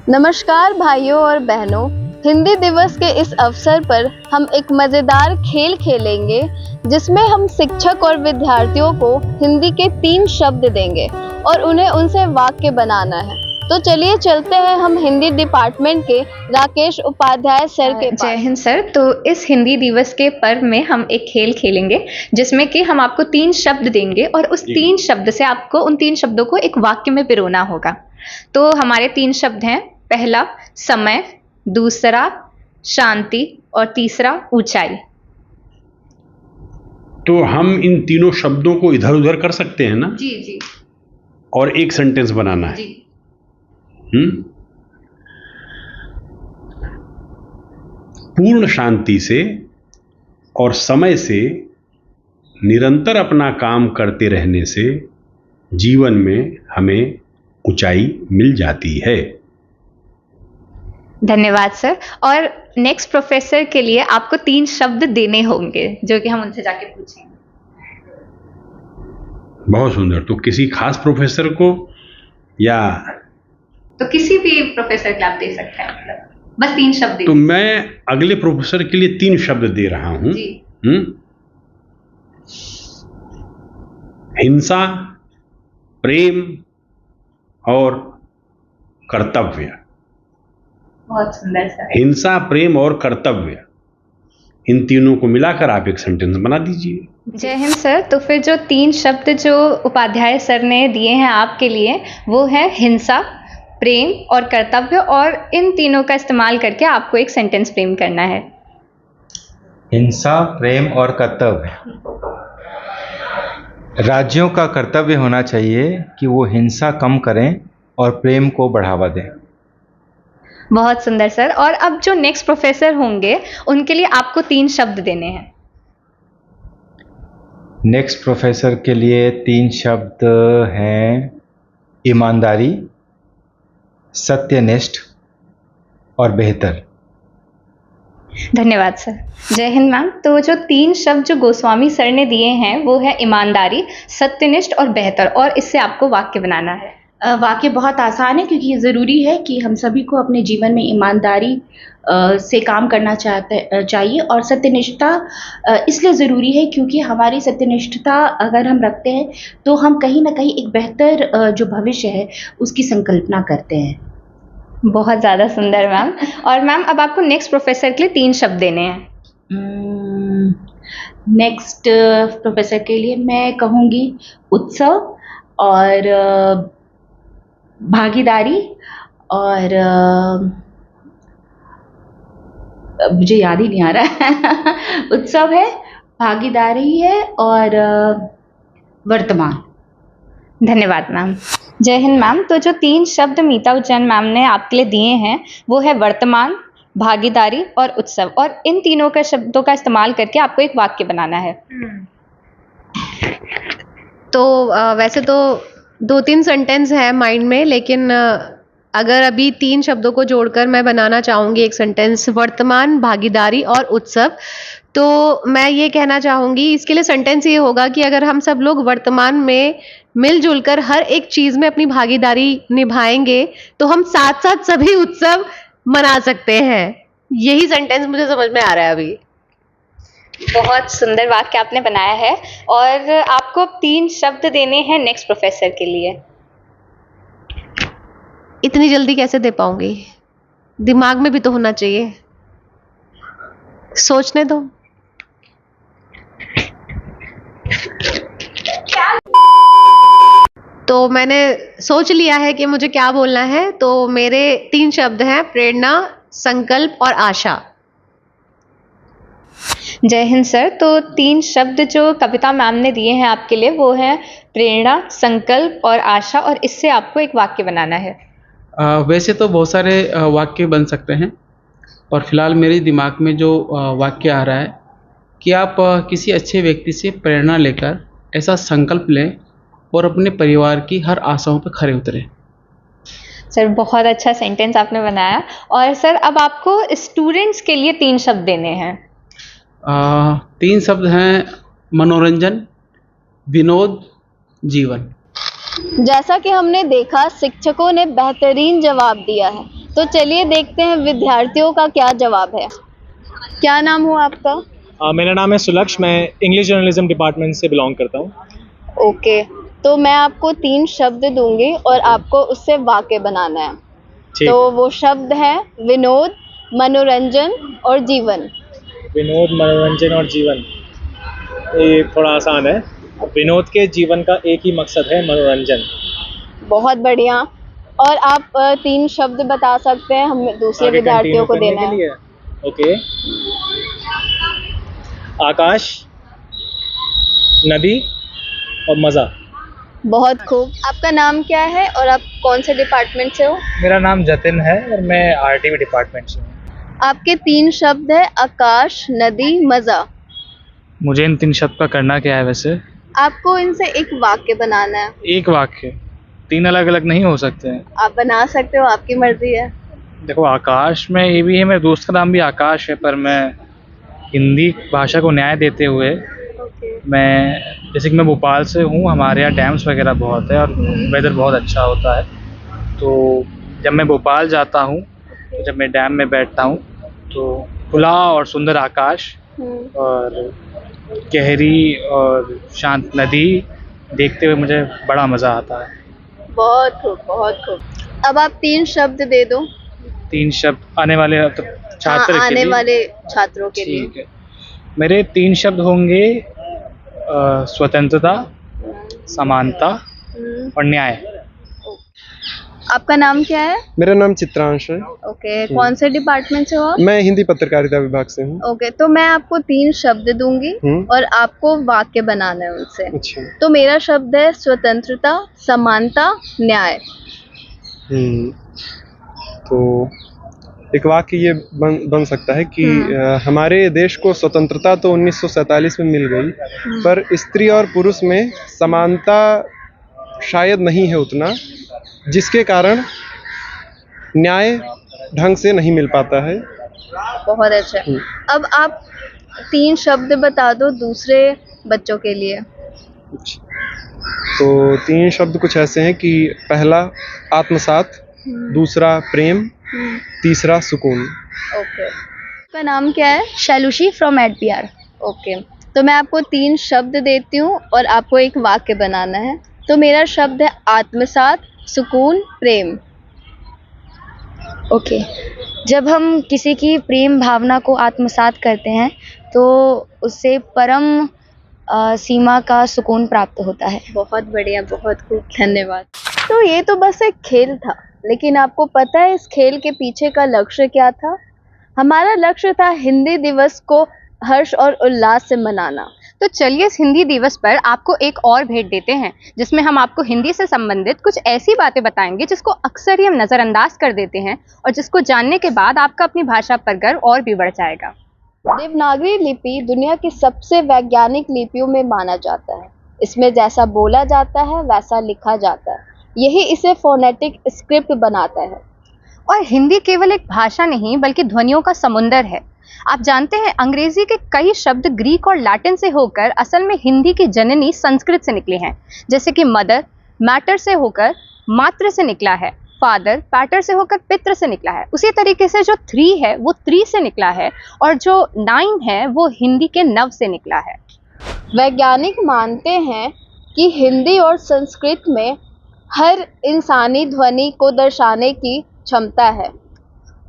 नमस्कार भाइयों और बहनों, हिंदी दिवस के इस अवसर पर हम एक मजेदार खेल खेलेंगे जिसमें हम शिक्षक और विद्यार्थियों को हिंदी के 3 शब्द देंगे और उन्हें उनसे वाक्य बनाना है। तो चलिए चलते हैं हम हिंदी डिपार्टमेंट के राकेश उपाध्याय सर के पास। जय हिंद सर। तो इस हिंदी दिवस के पर्व में हम एक खेल खेलेंगे जिसमें कि हम आपको 3 शब्द देंगे और उस 3 शब्द से आपको उन 3 शब्दों को एक वाक्य में पिरोना होगा। तो हमारे 3 शब्द हैं, पहला समय, दूसरा शांति और तीसरा ऊंचाई। तो हम इन तीनों शब्दों को इधर उधर कर सकते हैं ना? जी जी। और एक सेंटेंस बनाना है। जी। पूर्ण शांति से और समय से निरंतर अपना काम करते रहने से जीवन में हमें ऊंचाई मिल जाती है। धन्यवाद सर। और नेक्स्ट प्रोफेसर के लिए आपको 3 शब्द देने होंगे जो कि हम उनसे जाके पूछेंगे। बहुत सुंदर। तो किसी खास प्रोफेसर को या तो किसी भी प्रोफेसर के आप दे सकते हैं, मतलब बस 3 शब्द तो मैं अगले प्रोफेसर के लिए 3 शब्द दे रहा हूं। हिंसा, प्रेम और कर्तव्य। बहुत सुंदर सर। हिंसा, प्रेम और कर्तव्य, इन तीनों को मिलाकर आप एक सेंटेंस बना दीजिए। जय हिंद सर। तो फिर जो 3 शब्द जो उपाध्याय सर ने दिए हैं आपके लिए वो है हिंसा, प्रेम और कर्तव्य, और इन तीनों का इस्तेमाल करके आपको एक सेंटेंस फ्रेम करना है। हिंसा, प्रेम और कर्तव्य। राज्यों का कर्तव्य होना चाहिए कि वो हिंसा कम करें और प्रेम को बढ़ावा दें। बहुत सुंदर सर। और अब जो नेक्स्ट प्रोफेसर होंगे उनके लिए आपको 3 शब्द देने हैं। नेक्स्ट प्रोफेसर के लिए 3 शब्द हैं ईमानदारी, सत्यनिष्ठ और बेहतर। धन्यवाद सर। जय हिंद मैम। तो जो 3 शब्द जो गोस्वामी सर ने दिए हैं वो है ईमानदारी, सत्यनिष्ठ और बेहतर, और इससे आपको वाक्य बनाना है। वाक्य बहुत आसान है क्योंकि ये ज़रूरी है कि हम सभी को अपने जीवन में ईमानदारी से काम करना चाहिए, और सत्यनिष्ठता इसलिए ज़रूरी है क्योंकि हमारी सत्यनिष्ठता अगर हम रखते हैं तो हम कहीं ना कहीं एक बेहतर जो भविष्य है उसकी संकल्पना करते हैं। बहुत ज़्यादा सुंदर मैम। और मैम अब आपको नेक्स्ट प्रोफेसर के लिए 3 शब्द देने हैं। नेक्स्ट प्रोफेसर के लिए मैं कहूँगी उत्सव और भागीदारी, और मुझे याद ही नहीं आ रहा है। उत्सव है, भागीदारी है और वर्तमान। धन्यवाद मैम। जय हिंद मैम। तो जो 3 शब्द मीता उज्जैन मैम ने आपके लिए दिए हैं वो है वर्तमान, भागीदारी और उत्सव, और इन तीनों का शब्दों का इस्तेमाल करके आपको एक वाक्य बनाना है। तो वैसे तो 2-3 सेंटेंस है माइंड में, लेकिन अगर अभी 3 शब्दों को जोड़कर मैं बनाना चाहूँगी एक सेंटेंस, वर्तमान, भागीदारी और उत्सव, तो मैं ये कहना चाहूँगी, इसके लिए सेंटेंस ये होगा कि अगर हम सब लोग वर्तमान में मिलजुल कर हर एक चीज़ में अपनी भागीदारी निभाएंगे तो हम साथ साथ सभी उत्सव मना सकते हैं। यही सेंटेंस मुझे समझ में आ रहा है अभी। बहुत सुंदर वाक्य आपने बनाया है। और आपको अब 3 शब्द देने हैं नेक्स्ट प्रोफेसर के लिए। इतनी जल्दी कैसे दे पाऊंगी? दिमाग में भी तो होना चाहिए, सोचने दो। तो मैंने सोच लिया है कि मुझे क्या बोलना है। तो मेरे 3 शब्द हैं प्रेरणा, संकल्प और आशा। जय हिंद सर। तो 3 शब्द जो कविता मैम ने दिए हैं आपके लिए वो हैं प्रेरणा, संकल्प और आशा, और इससे आपको एक वाक्य बनाना है। वैसे तो बहुत सारे वाक्य बन सकते हैं, और फिलहाल मेरे दिमाग में जो वाक्य आ रहा है कि आप किसी अच्छे व्यक्ति से प्रेरणा लेकर ऐसा संकल्प लें और अपने परिवार की हर आशाओं पर खरे उतरें। सर बहुत अच्छा सेंटेंस आपने बनाया। और सर अब आपको स्टूडेंट्स के लिए 3 शब्द देने हैं। 3 शब्द हैं मनोरंजन, विनोद, जीवन। जैसा कि हमने देखा, शिक्षकों ने बेहतरीन जवाब दिया है। तो चलिए देखते हैं विद्यार्थियों का क्या जवाब है। क्या नाम हुआ आपका? मेरा नाम है सुलक्ष, मैं इंग्लिश जर्नलिज्म डिपार्टमेंट से बिलोंग करता हूँ। ओके, तो मैं आपको 3 शब्द दूंगी और आपको उससे वाक्य बनाना है। ठीक। तो वो शब्द है विनोद, मनोरंजन और जीवन। विनोद, मनोरंजन और जीवन, ये थोड़ा आसान है। विनोद के जीवन का एक ही मकसद है, मनोरंजन। बहुत बढ़िया। और आप 3 शब्द बता सकते हैं, हम दूसरे आगे विद्यार्थियों continue को करने देना के है। लिए? ओके। आकाश, नदी और मज़ा। बहुत खूब। आपका नाम क्या है और आप कौन से डिपार्टमेंट से हो? मेरा नाम जतिन है और मैं आरटीवी डिपार्टमेंट से हूँ। आपके 3 शब्द है आकाश, नदी, मज़ा। मुझे इन 3 शब्द का करना क्या है वैसे? आपको इनसे एक वाक्य बनाना है। एक वाक्य, 3 अलग अलग नहीं हो सकते हैं। आप बना सकते हो, आपकी मर्जी है। देखो, आकाश में ये भी है, मेरे दोस्त का नाम भी आकाश है, पर मैं हिंदी भाषा को न्याय देते हुए मैं, जैसे कि मैं भोपाल से हूँ, हमारे यहाँ डैम्स वगैरह बहुत है और वेदर बहुत अच्छा होता है। तो जब मैं भोपाल जाता हूँ, तो जब मैं डैम में बैठता हूँ, तो खुला और सुंदर आकाश और गहरी और शांत नदी देखते हुए मुझे बड़ा मज़ा आता है। बहुत खूब, बहुत खूब। अब आप 3 शब्द दे दो। 3 शब्द आने वाले तो छात्र के आने लिए? वाले छात्रों के लिए। ठीक है। मेरे 3 शब्द होंगे स्वतंत्रता, समानता और न्याय। आपका नाम क्या है? मेरा नाम चित्रांश है। ओके, कौन से डिपार्टमेंट से हो आप? मैं हिंदी पत्रकारिता विभाग से हूँ। ओके, तो मैं आपको 3 शब्द दूंगी और आपको वाक्य बनाना है उनसे। अच्छा। तो मेरा शब्द है स्वतंत्रता, समानता, न्याय। तो एक वाक्य ये बन सकता है कि हमारे देश को स्वतंत्रता तो 1947 में मिल गई, पर स्त्री और पुरुष में समानता शायद नहीं है उतना, जिसके कारण न्याय ढंग से नहीं मिल पाता है। बहुत अच्छा। अब आप 3 शब्द बता दो दूसरे बच्चों के लिए। तो 3 शब्द कुछ ऐसे हैं कि पहला आत्मसात, दूसरा प्रेम, तीसरा सुकून। ओके। आपका नाम क्या है? शैलुषी फ्रॉम एडपीआर। ओके, तो मैं आपको 3 शब्द देती हूँ और आपको एक वाक्य बनाना है। तो मेरा शब्द है आत्मसात, सुकून, प्रेम। ओके, जब हम किसी की प्रेम भावना को आत्मसात करते हैं तो उससे परम सीमा का सुकून प्राप्त होता है। बहुत बढ़िया, बहुत खूब, धन्यवाद। तो ये तो बस एक खेल था, लेकिन आपको पता है इस खेल के पीछे का लक्ष्य क्या था? हमारा लक्ष्य था हिंदी दिवस को हर्ष और उल्लास से मनाना। तो चलिए इस हिंदी दिवस पर आपको एक और भेंट देते हैं, जिसमें हम आपको हिंदी से संबंधित कुछ ऐसी बातें बताएंगे जिसको अक्सर ही हम नज़रअंदाज कर देते हैं और जिसको जानने के बाद आपका अपनी भाषा पर गर्व और भी बढ़ जाएगा। देवनागरी लिपि दुनिया की सबसे वैज्ञानिक लिपियों में माना जाता है। इसमें जैसा बोला जाता है वैसा लिखा जाता है, यही इसे फोनेटिक स्क्रिप्ट बनाता है। और हिंदी केवल एक भाषा नहीं बल्कि ध्वनियों का समुंदर है। आप जानते हैं अंग्रेजी के कई शब्द ग्रीक और लैटिन से होकर असल में हिंदी की जननी संस्कृत से निकले हैं, जैसे कि मदर मैटर से होकर मात्र से निकला है, फादर पैटर से होकर पितृ से निकला है। उसी तरीके से जो 3 है वो 3 से निकला है और जो 9 है वो हिंदी के नव से निकला है। वैज्ञानिक मानते हैं कि हिंदी और संस्कृत में हर इंसानी ध्वनि को दर्शाने की क्षमता है।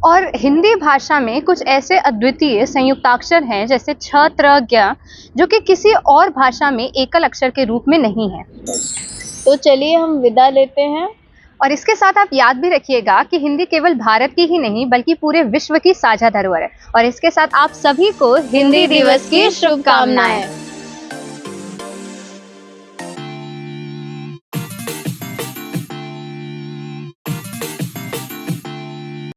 और हिंदी भाषा में कुछ ऐसे अद्वितीय संयुक्ताक्षर हैं जैसे छ, त्र, ज्ञ, जो कि किसी और भाषा में एकल अक्षर के रूप में नहीं है। तो चलिए हम विदा लेते हैं। और इसके साथ आप याद भी रखिएगा कि हिंदी केवल भारत की ही नहीं बल्कि पूरे विश्व की साझा धरोहर है। और इसके साथ आप सभी को हिंदी दिवस की शुभकामनाएं।